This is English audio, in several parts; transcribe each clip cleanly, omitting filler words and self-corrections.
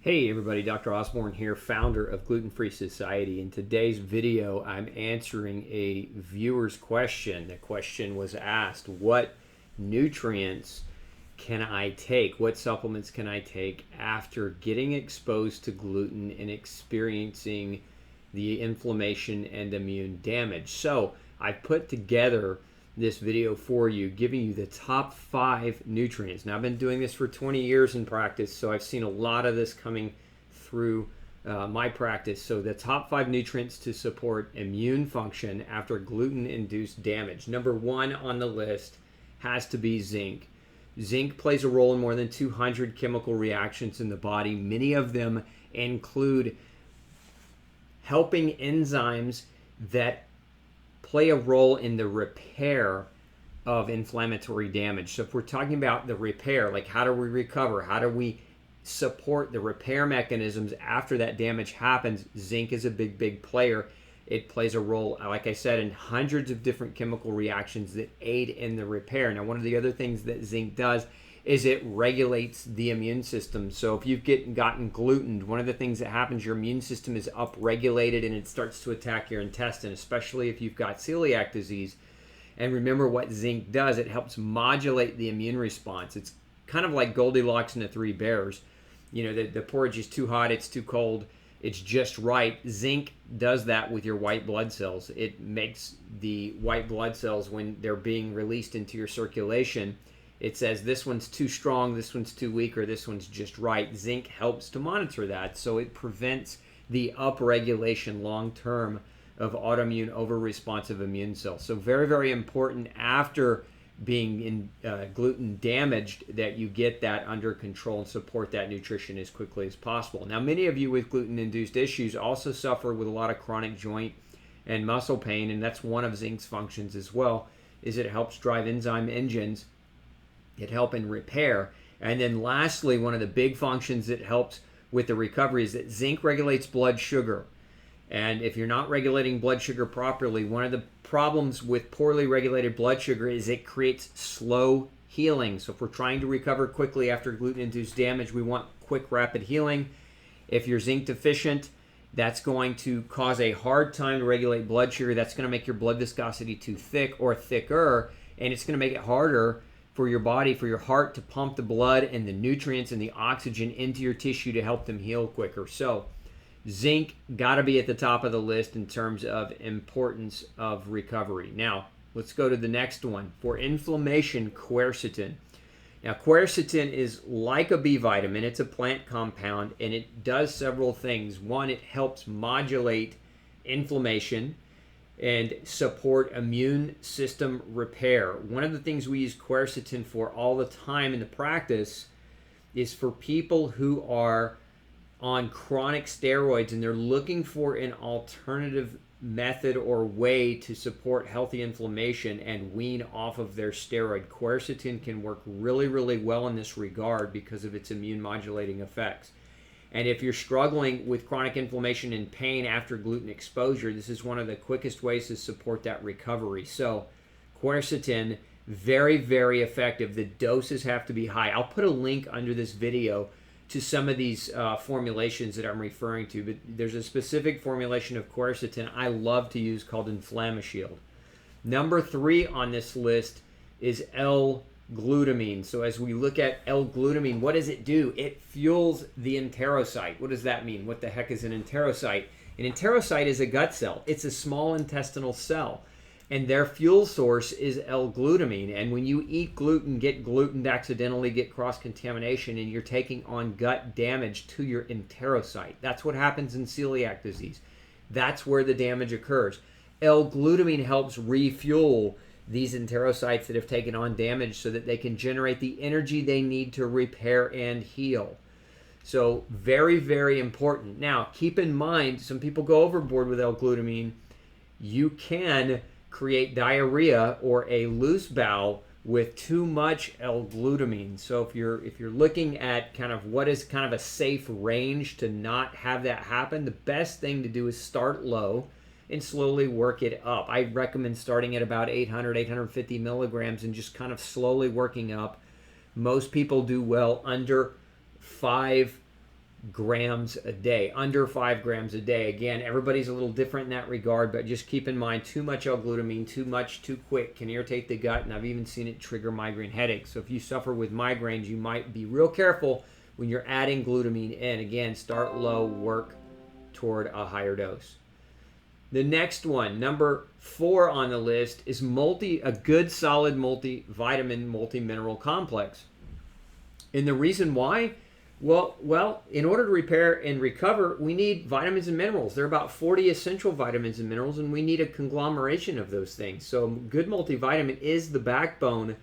Hey everybody, Dr. Osborne here, founder of Gluten Free Society. In today's video, I'm answering a viewer's question. The question was asked, what nutrients can I take? What supplements can I take after getting exposed to gluten and experiencing the inflammation and immune damage? So I've put together this video for you, giving you the top 5 nutrients. Now, I've been doing this for 20 years in practice, so I've seen a lot of this coming through my practice. So the top 5 nutrients to support immune function after gluten-induced damage. Number 1 on the list has to be zinc. Zinc plays a role in more than 200 chemical reactions in the body. Many of them include helping enzymes that play a role in the repair of inflammatory damage. So if we're talking about the repair, like how do we recover? How do we support the repair mechanisms after that damage happens? Zinc is a big player. It plays a role, like I said, in hundreds of different chemical reactions that aid in the repair. Now, one of the other things that zinc does is it regulates the immune system. So if you've gotten glutened, one of the things that happens, your immune system is upregulated and it starts to attack your intestine, especially if you've got celiac disease. And remember what zinc does, it helps modulate the immune response. It's kind of like Goldilocks and the Three Bears. You know, the porridge is too hot, it's too cold, it's just right. Zinc does that with your white blood cells. It makes the white blood cells, when they're being released into your circulation, it says this one's too strong, this one's too weak, or this one's just right. Zinc helps to monitor that, so it prevents the upregulation long-term of autoimmune over-responsive immune cells. So very important after being gluten damaged that you get that under control and support that nutrition as quickly as possible. Now, many of you with gluten-induced issues also suffer with a lot of chronic joint and muscle pain, and that's one of zinc's functions as well, is it helps drive enzyme engines that help in repair. And then lastly, one of the big functions that helps with the recovery is that zinc regulates blood sugar. And if you're not regulating blood sugar properly, one of the problems with poorly regulated blood sugar is it creates slow healing. So if we're trying to recover quickly after gluten-induced damage, we want quick, rapid healing. If you're zinc deficient, that's going to cause a hard time to regulate blood sugar. That's going to make your blood viscosity too thick or thicker, and it's going to make it harder for your body, for your heart to pump the blood and the nutrients and the oxygen into your tissue to help them heal quicker. So zinc got to be at the top of the list in terms of importance of recovery. Now, let's go to the next one. For inflammation, quercetin. Now, quercetin is like a B vitamin. It's a plant compound, and it does several things. One, it helps modulate inflammation and support immune system repair. One of the things we use quercetin for all the time in the practice is for people who are on chronic steroids and they're looking for an alternative method or way to support healthy inflammation and wean off of their steroid. Quercetin can work really well in this regard because of its immune modulating effects. And if you're struggling with chronic inflammation and pain after gluten exposure, this is one of the quickest ways to support that recovery. So quercetin, very effective. The doses have to be high. I'll put a link under this video to some of these formulations that I'm referring to, but there's a specific formulation of quercetin I love to use called InflammaShield. Number 3 on this list is LGlutamine. So as we look at L-glutamine, what does it do? It fuels the enterocyte. What does that mean? What the heck is an enterocyte? An enterocyte is a gut cell. It's a small intestinal cell, and their fuel source is L-glutamine. And when you eat gluten, get glutened accidentally, get cross-contamination, and you're taking on gut damage to your enterocyte. That's what happens in celiac disease. That's where the damage occurs. L-glutamine helps refuel these enterocytes that have taken on damage so that they can generate the energy they need to repair and heal. So very important. Now, keep in mind, some people go overboard with L-glutamine. You can create diarrhea or a loose bowel with too much L-glutamine. So if you're looking at kind of what is kind of a safe range to not have that happen, the best thing to do is start low and slowly work it up. I recommend starting at about 850 milligrams and just kind of slowly working up. Most people do well under 5 grams a day, under 5 grams a day. Again, everybody's a little different in that regard, but just keep in mind, too much L-glutamine, too much, too quick can irritate the gut, and I've even seen it trigger migraine headaches. So if you suffer with migraines, you might be real careful when you're adding glutamine in. Again, start low, work toward a higher dose. The next one, number 4 on the list, is a good solid multivitamin, multi-mineral complex. And the reason why, well, in order to repair and recover, we need vitamins and minerals. There are about 40 essential vitamins and minerals, and we need a conglomeration of those things. So good multivitamin is the backbone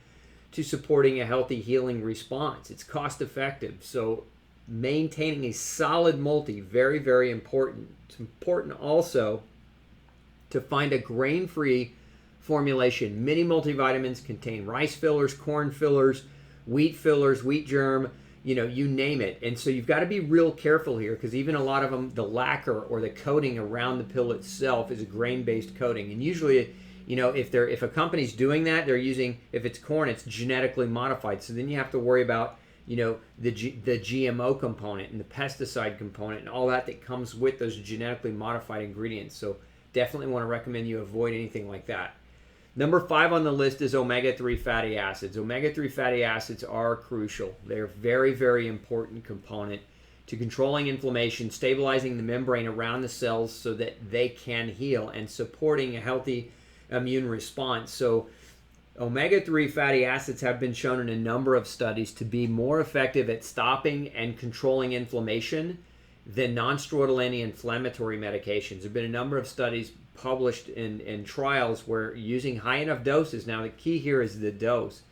to supporting a healthy healing response. It's cost effective. So maintaining a solid multi, very, very important. It's important also to find a grain-free formulation. Many multivitamins contain rice fillers, corn fillers, wheat germ, you name it. And so you've got to be real careful here, because even a lot of them, the lacquer or the coating around the pill itself is a grain-based coating. And usually, if a company's doing that, they're using, if it's corn, it's genetically modified. So then you have to worry about, the GMO component and the pesticide component and all that comes with those genetically modified ingredients. So definitely want to recommend you avoid anything like that. Number 5 on the list is omega-3 fatty acids. Omega-3 fatty acids are crucial. They're very, very important component to controlling inflammation, stabilizing the membrane around the cells so that they can heal, and supporting a healthy immune response. So omega-3 fatty acids have been shown in a number of studies to be more effective at stopping and controlling inflammation than non-steroidal anti-inflammatory medications. There have been a number of studies published in trials where using high enough doses. Now the key here is the dose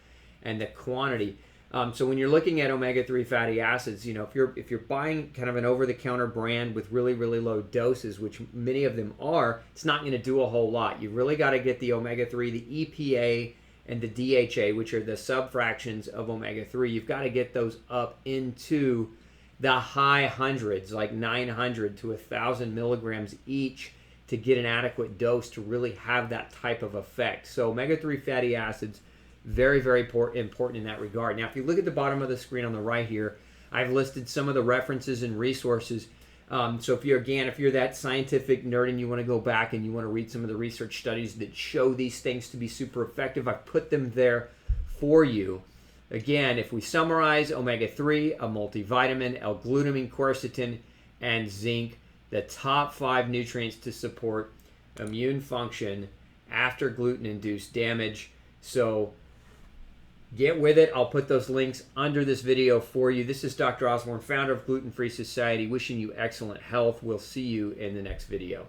and the quantity. So when you're looking at omega-3 fatty acids, if you're buying kind of an over-the-counter brand with really, really low doses, which many of them are, it's not going to do a whole lot. You really got to get the omega-3, the EPA, and the DHA, which are the subfractions of omega-3. You've got to get those up into the high hundreds, like 900 to 1,000 milligrams each, to get an adequate dose to really have that type of effect. So omega-3 fatty acids, very, very important in that regard. Now, if you look at the bottom of the screen on the right here, I've listed some of the references and resources. So if you're that scientific nerd and you want to go back and you want to read some of the research studies that show these things to be super effective, I've put them there for you. Again, if we summarize, omega-3, a multivitamin, L-glutamine, quercetin, and zinc, the top 5 nutrients to support immune function after gluten-induced damage. So get with it. I'll put those links under this video for you. This is Dr. Osborne, founder of Gluten Free Society, wishing you excellent health. We'll see you in the next video.